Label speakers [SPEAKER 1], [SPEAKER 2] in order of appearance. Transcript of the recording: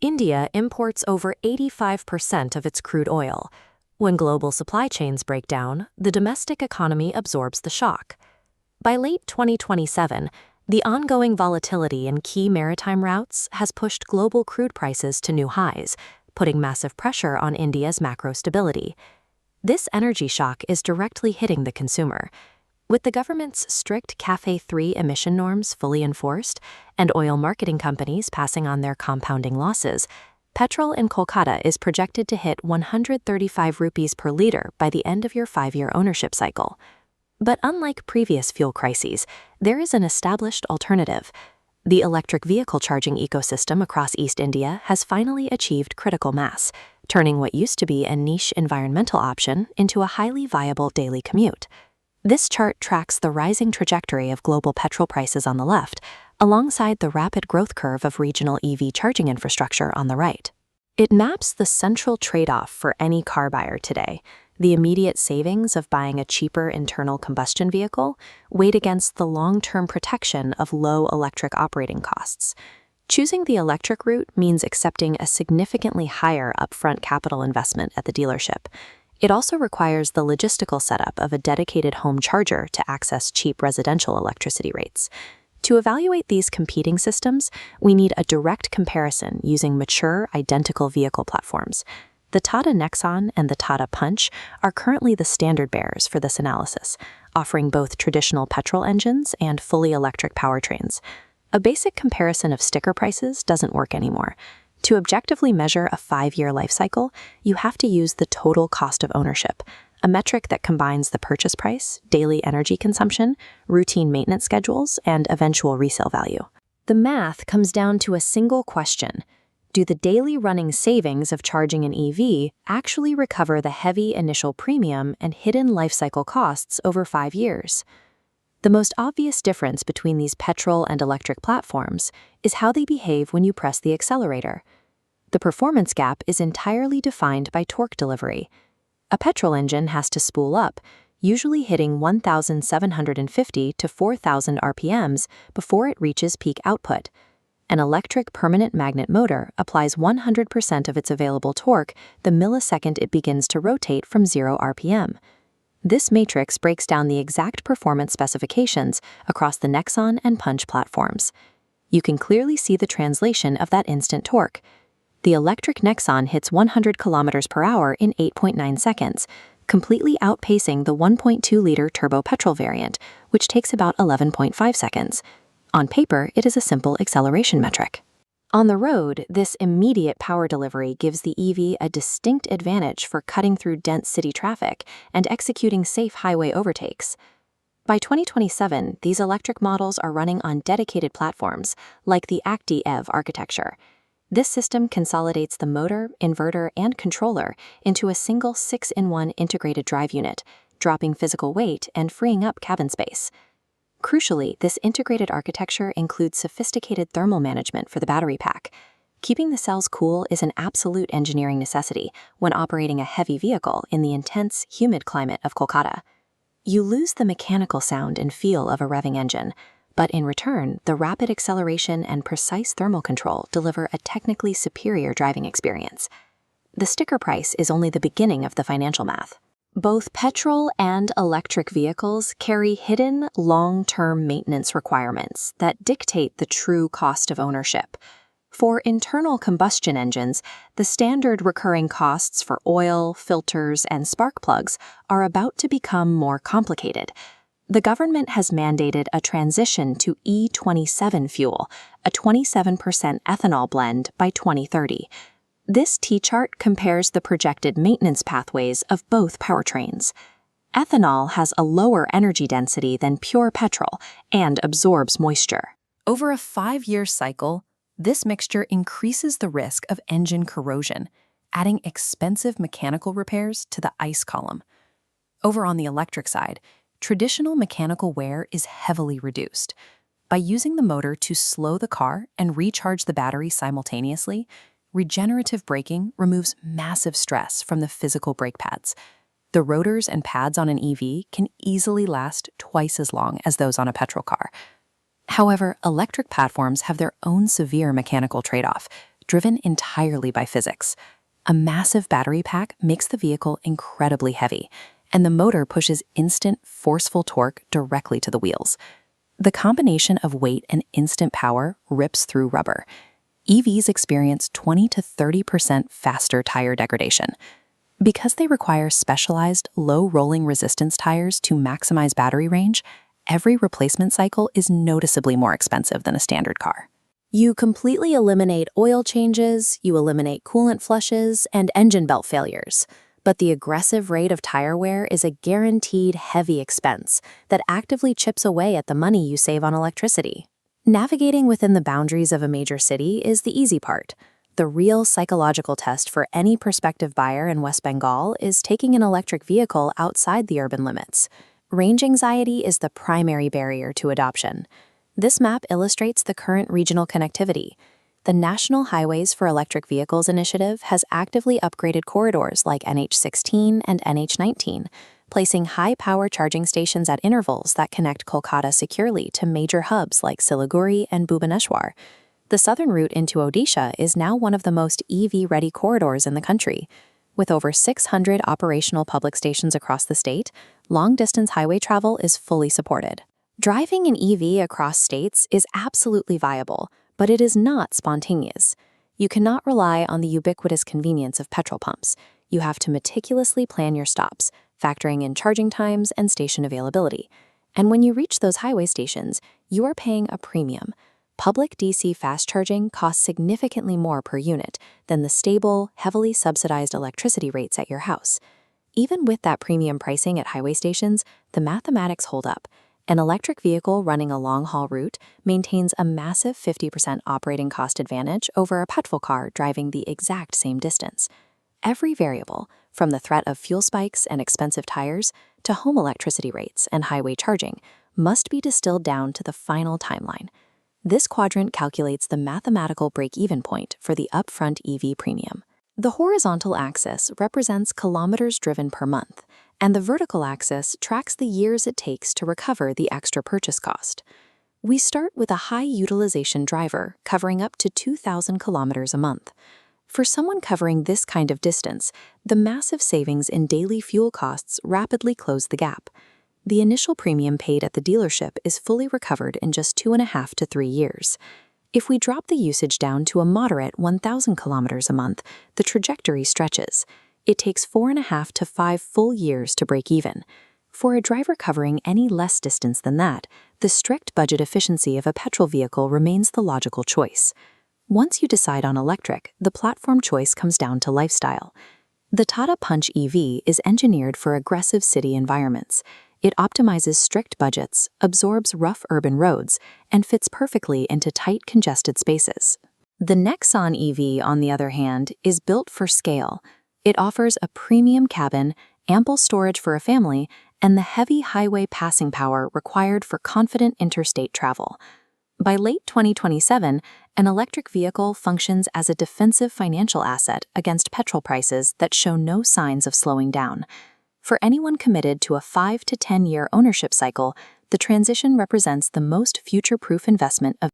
[SPEAKER 1] India imports over 85% of its crude oil. When global supply chains break down, the domestic economy absorbs the shock. By late 2027, the ongoing volatility in key maritime routes has pushed global crude prices to new highs, putting massive pressure on India's macro stability. This energy shock is directly hitting the consumer. With the government's strict CAFE 3 emission norms fully enforced and oil marketing companies passing on their compounding losses, petrol in Kolkata is projected to hit 135 rupees per litre by the end of your 5-year ownership cycle. But unlike previous fuel crises, there is an established alternative. The electric vehicle charging ecosystem across East India has finally achieved critical mass, turning what used to be a niche environmental option into a highly viable daily commute. This chart tracks the rising trajectory of global petrol prices on the left, alongside the rapid growth curve of regional EV charging infrastructure on the right. It maps the central trade-off for any car buyer today: the immediate savings of buying a cheaper internal combustion vehicle weighed against the long-term protection of low electric operating costs. Choosing the electric route means accepting a significantly higher upfront capital investment at the dealership. It also requires the logistical setup of a dedicated home charger to access cheap residential electricity rates. To evaluate these competing systems, we need a direct comparison using mature, identical vehicle platforms. The Tata Nexon and the Tata Punch are currently the standard bearers for this analysis, offering both traditional petrol engines and fully electric powertrains. A basic comparison of sticker prices doesn't work anymore. To objectively measure a 5-year life cycle, you have to use the total cost of ownership, a metric that combines the purchase price, daily energy consumption, routine maintenance schedules, and eventual resale value. The math comes down to a single question: do the daily running savings of charging an EV actually recover the heavy initial premium and hidden life cycle costs over 5 years? The most obvious difference between these petrol and electric platforms is how they behave when you press the accelerator. The performance gap is entirely defined by torque delivery. A petrol engine has to spool up, usually hitting 1,750 to 4,000 RPMs before it reaches peak output. An electric permanent magnet motor applies 100% of its available torque the millisecond it begins to rotate from 0 RPM. This matrix breaks down the exact performance specifications across the Nexon and Punch platforms. You can clearly see the translation of that instant torque. The electric Nexon hits 100 km per hour in 8.9 seconds, completely outpacing the 1.2-liter turbo petrol variant, which takes about 11.5 seconds. On paper, it is a simple acceleration metric. On the road, this immediate power delivery gives the EV a distinct advantage for cutting through dense city traffic and executing safe highway overtakes. By 2027, these electric models are running on dedicated platforms, like the Acti EV architecture. This system consolidates the motor, inverter, and controller into a single 6-in-1 integrated drive unit, dropping physical weight and freeing up cabin space. Crucially, this integrated architecture includes sophisticated thermal management for the battery pack. Keeping the cells cool is an absolute engineering necessity when operating a heavy vehicle in the intense, humid climate of Kolkata. You lose the mechanical sound and feel of a revving engine, but in return, the rapid acceleration and precise thermal control deliver a technically superior driving experience. The sticker price is only the beginning of the financial math. Both petrol and electric vehicles carry hidden, long-term maintenance requirements that dictate the true cost of ownership. For internal combustion engines, the standard recurring costs for oil, filters, and spark plugs are about to become more complicated. The government has mandated a transition to E27 fuel, a 27% ethanol blend, by 2030. This T-chart compares the projected maintenance pathways of both powertrains. Ethanol has a lower energy density than pure petrol and absorbs moisture. Over a 5-year cycle, this mixture increases the risk of engine corrosion, adding expensive mechanical repairs to the ICE column. Over on the electric side, traditional mechanical wear is heavily reduced. By using the motor to slow the car and recharge the battery simultaneously, regenerative braking removes massive stress from the physical brake pads. The rotors and pads on an EV can easily last twice as long as those on a petrol car. However, electric platforms have their own severe mechanical trade-off: driven entirely by physics. A massive battery pack makes the vehicle incredibly heavy, and the motor pushes instant, forceful torque directly to the wheels. The combination of weight and instant power rips through rubber. EVs experience 20 to 30% faster tire degradation. Because they require specialized, low-rolling resistance tires to maximize battery range, every replacement cycle is noticeably more expensive than a standard car. You completely eliminate oil changes, you eliminate coolant flushes, and engine belt failures. But the aggressive rate of tire wear is a guaranteed heavy expense that actively chips away at the money you save on electricity. Navigating within the boundaries of a major city is the easy part. The real psychological test for any prospective buyer in West Bengal is taking an electric vehicle outside the urban limits. Range anxiety is the primary barrier to adoption. This map illustrates the current regional connectivity. The National Highways for Electric Vehicles initiative has actively upgraded corridors like NH16 and NH19, placing high-power charging stations at intervals that connect Kolkata securely to major hubs like Siliguri and Bhubaneswar. The southern route into Odisha is now one of the most EV-ready corridors in the country. With over 600 operational public stations across the state, long-distance highway travel is fully supported. Driving an EV across states is absolutely viable, but it is not spontaneous. You cannot rely on the ubiquitous convenience of petrol pumps. You have to meticulously plan your stops, factoring in charging times and station availability. And when you reach those highway stations, you are paying a premium. Public DC fast charging costs significantly more per unit than the stable, heavily subsidized electricity rates at your house. Even with that premium pricing at highway stations, the mathematics hold up. An electric vehicle running a long-haul route maintains a massive 50% operating cost advantage over a petrol car driving the exact same distance. Every variable, from the threat of fuel spikes and expensive tires to home electricity rates and highway charging, must be distilled down to the final timeline. This quadrant calculates the mathematical break-even point for the upfront EV premium. The horizontal axis represents kilometers driven per month, and the vertical axis tracks the years it takes to recover the extra purchase cost. We start with a high-utilization driver covering up to 2,000 kilometers a month. For someone covering this kind of distance, the massive savings in daily fuel costs rapidly close the gap. The initial premium paid at the dealership is fully recovered in just 2.5 to 3 years. If we drop the usage down to a moderate 1,000 kilometers a month, the trajectory stretches. It takes 4.5 to 5 full years to break even. For a driver covering any less distance than that, the strict budget efficiency of a petrol vehicle remains the logical choice. Once you decide on electric, the platform choice comes down to lifestyle. The Tata Punch EV is engineered for aggressive city environments. It optimizes strict budgets, absorbs rough urban roads, and fits perfectly into tight, congested spaces. The Nexon EV, on the other hand, is built for scale. It offers a premium cabin, ample storage for a family, and the heavy highway passing power required for confident interstate travel. By late 2027, an electric vehicle functions as a defensive financial asset against petrol prices that show no signs of slowing down. For anyone committed to a 5 to 10-year ownership cycle, the transition represents the most future-proof investment of